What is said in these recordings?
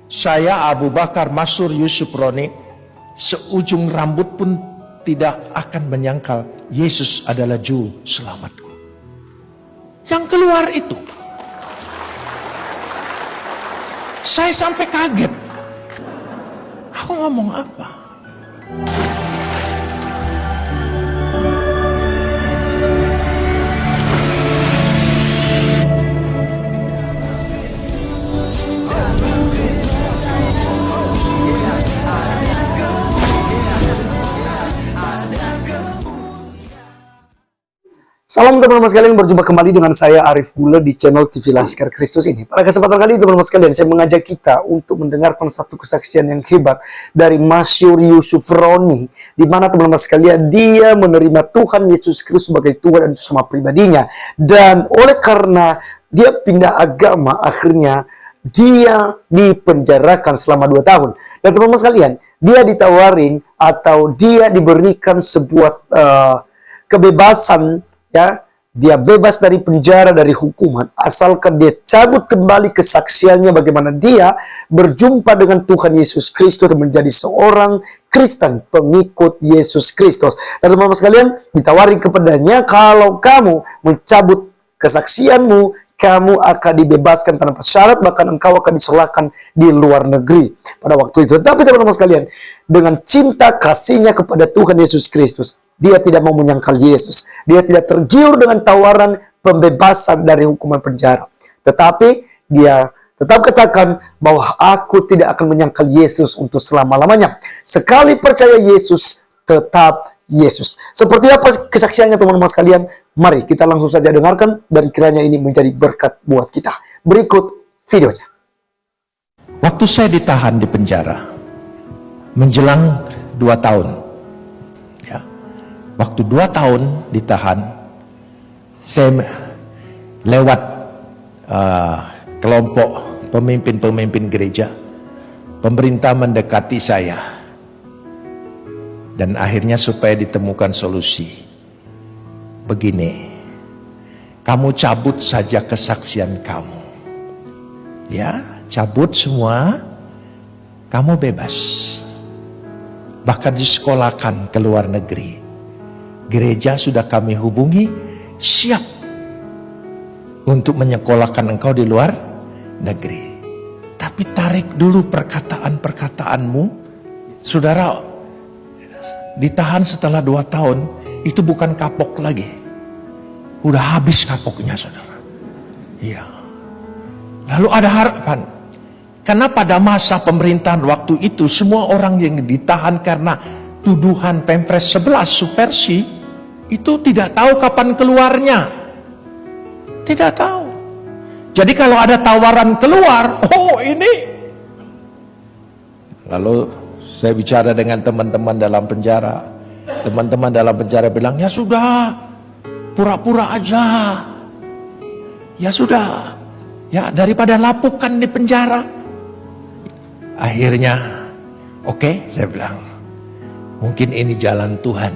Saya Abu Bakar Masyur Yusuf Roni, seujung rambut pun tidak akan menyangkal Yesus adalah juru selamatku. Yang keluar itu, saya sampai kaget. Aku ngomong apa? Salam teman-teman sekalian, berjumpa kembali dengan saya Arif Gula di channel TV Laskar Kristus ini. Pada kesempatan kali ini teman-teman sekalian, saya mengajak kita untuk mendengarkan satu kesaksian yang hebat dari Masyur Yusuf Roni, di mana teman-teman sekalian dia menerima Tuhan Yesus Kristus sebagai Tuhan dan sama pribadinya. Dan oleh karena dia pindah agama, akhirnya dia dipenjarakan selama 2 tahun. Dan teman-teman sekalian, dia ditawarin atau dia diberikan sebuah kebebasan. Ya, dia bebas dari penjara, dari hukuman, asalkan dia cabut kembali kesaksiannya bagaimana dia berjumpa dengan Tuhan Yesus Kristus dan menjadi seorang Kristen, pengikut Yesus Kristus. Dan teman-teman sekalian, ditawari kepadanya, kalau kamu mencabut kesaksianmu, kamu akan dibebaskan tanpa syarat, bahkan engkau akan diserahkan di luar negeri pada waktu itu. Tapi teman-teman sekalian, dengan cinta kasihnya kepada Tuhan Yesus Kristus, dia tidak mau menyangkal Yesus. Dia tidak tergiur dengan tawaran pembebasan dari hukuman penjara. Tetapi dia tetap katakan bahwa aku tidak akan menyangkal Yesus untuk selama-lamanya. Sekali percaya Yesus, tetap Yesus. Seperti apa kesaksiannya teman-teman sekalian? Mari kita langsung saja dengarkan dan kiranya ini menjadi berkat buat kita. Berikut videonya. Waktu saya ditahan di penjara, menjelang 2 tahun. Ya. Waktu 2 tahun ditahan, saya lewat kelompok pemimpin-pemimpin gereja, pemerintah mendekati saya. Dan akhirnya supaya ditemukan solusi. Begini, kamu cabut saja kesaksian kamu. Ya, cabut semua, kamu bebas. Bahkan disekolahkan ke luar negeri. Gereja sudah kami hubungi, siap untuk menyekolahkan engkau di luar negeri. Tapi tarik dulu perkataan-perkataanmu. Saudara, ditahan setelah 2 tahun, itu bukan kapok lagi. Udah habis kapoknya, saudara. Iya. Lalu ada harapan. Karena pada masa pemerintahan waktu itu, semua orang yang ditahan karena tuduhan Pempres 11 subversi, itu tidak tahu kapan keluarnya. Tidak tahu. Jadi kalau ada tawaran keluar, oh ini. Lalu saya bicara dengan teman-teman dalam penjara. Teman-teman dalam penjara bilang, ya sudah, pura-pura aja. Ya sudah, ya daripada lapukan di penjara. Akhirnya, oke, saya bilang, mungkin ini jalan Tuhan.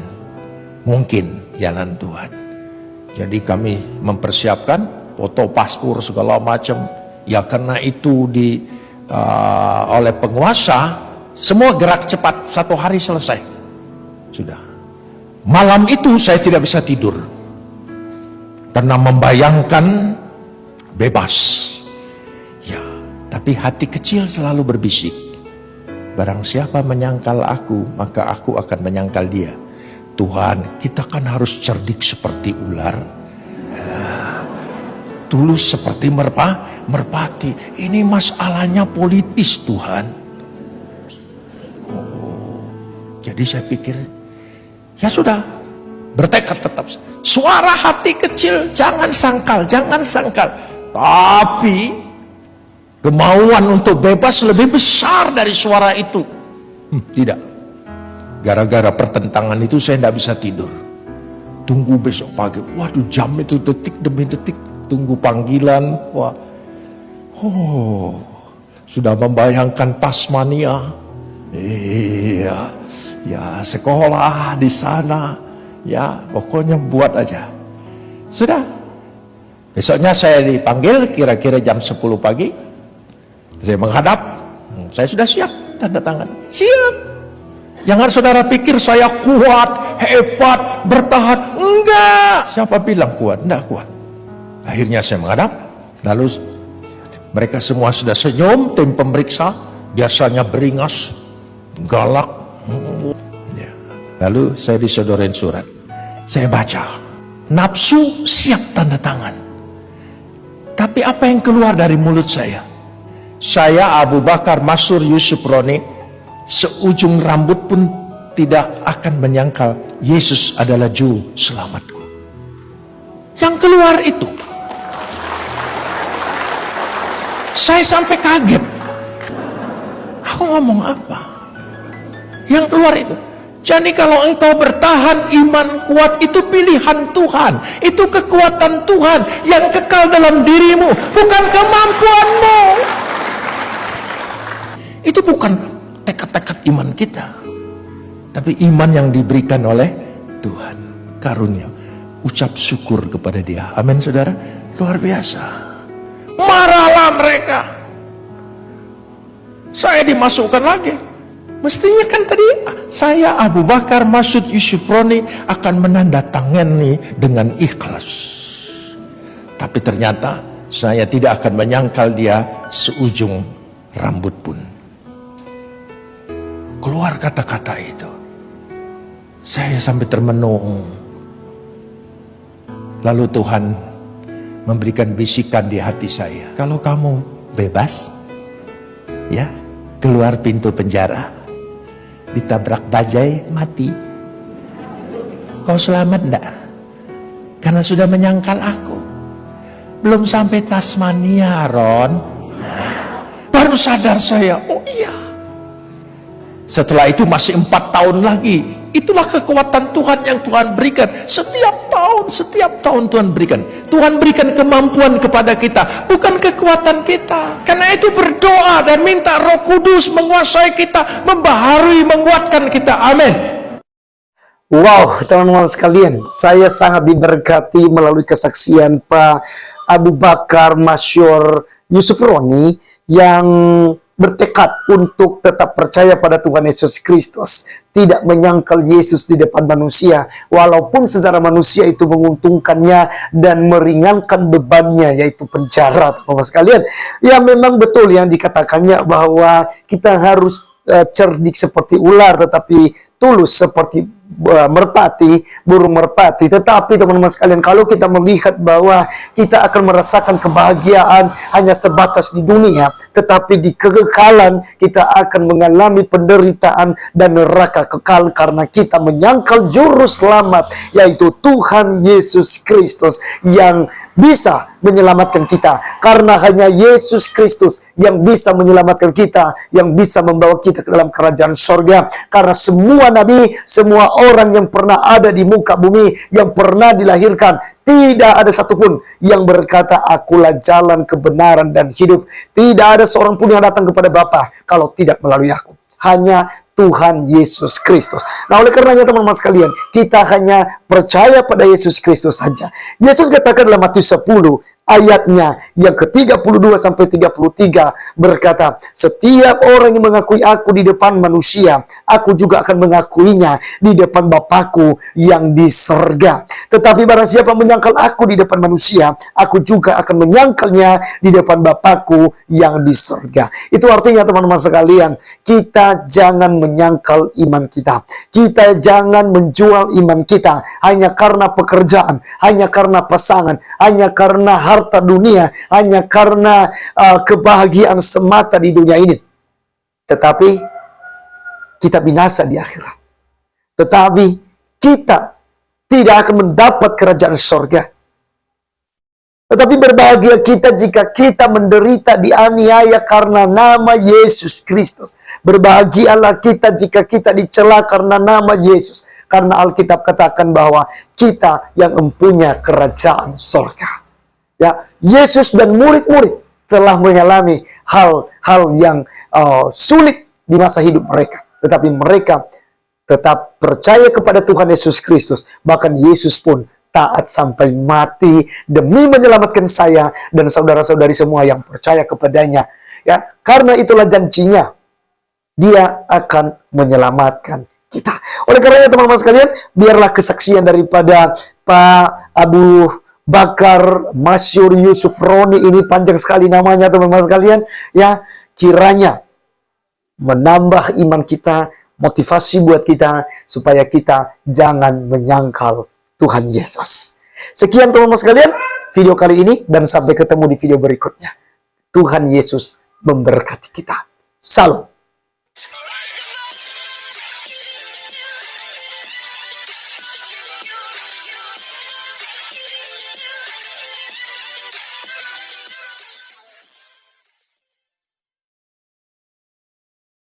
Mungkin jalan Tuhan. Jadi kami mempersiapkan foto paspor segala macam. Ya karena itu oleh penguasa, semua gerak cepat, 1 hari selesai. Sudah. Malam itu saya tidak bisa tidur. Karena membayangkan bebas. Ya, tapi hati kecil selalu berbisik. Barang siapa menyangkal aku, maka aku akan menyangkal dia. Tuhan, kita kan harus cerdik seperti ular. Tulus seperti merpati. Ini masalahnya politis, Tuhan. Jadi saya pikir, ya sudah, bertekad tetap. Suara hati kecil, jangan sangkal, jangan sangkal. Tapi, kemauan untuk bebas lebih besar dari suara itu. Tidak. Gara-gara pertentangan itu saya tidak bisa tidur. Tunggu besok pagi. Waduh, jam itu detik demi detik. Tunggu panggilan. Wah. Oh, sudah membayangkan Tasmania. Iya. Ya, sekolah di sana. Ya, pokoknya buat aja. Sudah. Besoknya saya dipanggil kira-kira jam 10 pagi. Saya menghadap Saya sudah siap tanda tangan. Siap. Jangan saudara pikir saya kuat, hebat, bertahan. Enggak. Siapa bilang kuat? Enggak kuat. Akhirnya saya menghadap. Lalu mereka semua sudah senyum. Tim pemeriksa biasanya beringas, galak. Ya. Lalu saya disodorin surat. Saya baca. Nafsu siap tanda tangan. Tapi apa yang keluar dari mulut saya? Saya Abu Bakar Masyur Yusuf Roni, seujung rambut pun tidak akan menyangkal Yesus adalah juru selamatku. Yang keluar itu, saya sampai kaget. Aku ngomong apa? Yang keluar itu. Jadi kalau engkau bertahan, iman kuat itu pilihan Tuhan. Itu kekuatan Tuhan yang kekal dalam dirimu, bukan kemampuanmu. Itu bukan tekad-tekad iman kita, tapi iman yang diberikan oleh Tuhan. Karunia. Ucap syukur kepada Dia. Amin saudara. Luar biasa. Marahlah mereka. Saya dimasukkan lagi. Mestinya kan tadi saya Abu Bakar Masyur Yusuf Roni akan menandatangani dengan ikhlas. Tapi ternyata saya tidak akan menyangkal dia seujung rambut pun. Keluar kata-kata itu. Saya sampai termenung. Lalu Tuhan memberikan bisikan di hati saya. Kalau kamu bebas, ya, keluar pintu penjara, ditabrak bajai, mati. Kau selamat enggak? Karena sudah menyangkal aku. Belum sampai Tasmania, Ron. Baru sadar saya, oh iya. Setelah itu masih 4 tahun lagi. Itulah kekuatan Tuhan yang Tuhan berikan. Setiap tahun Tuhan berikan. Tuhan berikan kemampuan kepada kita, bukan kekuatan kita. Karena itu berdoa dan minta Roh Kudus menguasai kita, membaharui, menguatkan kita. Amin. Wow, teman-teman sekalian, saya sangat diberkati melalui kesaksian Pak Abu Bakar Masyur Yusuf Roni yang bertekad untuk tetap percaya pada Tuhan Yesus Kristus, tidak menyangkal Yesus di depan manusia, walaupun secara manusia itu menguntungkannya dan meringankan bebannya, yaitu penjara. Teman-teman sekalian, ya memang betul yang dikatakannya bahwa kita harus cerdik seperti ular, tetapi tulus seperti merpati, burung merpati. Tetapi teman-teman sekalian, kalau kita melihat bahwa kita akan merasakan kebahagiaan hanya sebatas di dunia, tetapi di kekekalan kita akan mengalami penderitaan dan neraka kekal karena kita menyangkal juru selamat, yaitu Tuhan Yesus Kristus yang bisa menyelamatkan kita. Karena hanya Yesus Kristus yang bisa menyelamatkan kita, yang bisa membawa kita ke dalam kerajaan sorga. Karena semua nabi, semua orang yang pernah ada di muka bumi, yang pernah dilahirkan, tidak ada satupun yang berkata, akulah jalan, kebenaran, dan hidup. Tidak ada seorang pun yang datang kepada Bapa kalau tidak melalui aku. Hanya Tuhan Yesus Kristus. Nah, oleh karenanya teman-teman sekalian, kita hanya percaya pada Yesus Kristus saja. Yesus katakan dalam Matius 10 ayatnya yang ke-32 sampai 33 berkata, setiap orang yang mengakui aku di depan manusia, aku juga akan mengakuinya di depan Bapakku yang di sorga. Tetapi barang siapa menyangkal aku di depan manusia, aku juga akan menyangkalnya di depan Bapakku yang di sorga. Itu artinya teman-teman sekalian, kita jangan menyangkal iman kita. Kita jangan menjual iman kita hanya karena pekerjaan, hanya karena pasangan, hanya karena harta dunia, hanya karena kebahagiaan semata di dunia ini. Tetapi kita binasa di akhirat. Tetapi kita tidak akan mendapat kerajaan sorga. Tetapi berbahagia kita jika kita menderita dianiaya karena nama Yesus Kristus. Berbahagialah kita jika kita dicela karena nama Yesus. Karena Alkitab katakan bahwa kita yang mempunyai kerajaan sorga. Ya, Yesus dan murid-murid telah mengalami hal-hal yang sulit di masa hidup mereka. Tetapi mereka tetap percaya kepada Tuhan Yesus Kristus. Bahkan Yesus pun taat sampai mati demi menyelamatkan saya dan saudara-saudari semua yang percaya kepadanya. Ya, karena itulah janjinya Dia akan menyelamatkan kita. Oleh karenanya teman-teman sekalian, biarlah kesaksian daripada Pak Abu Bakar Masyur Yusuf Roni, ini panjang sekali namanya teman-teman sekalian, ya, kiranya menambah iman kita, motivasi buat kita, supaya kita jangan menyangkal Tuhan Yesus. Sekian teman-teman sekalian, video kali ini, dan sampai ketemu di video berikutnya. Tuhan Yesus memberkati kita. Salam.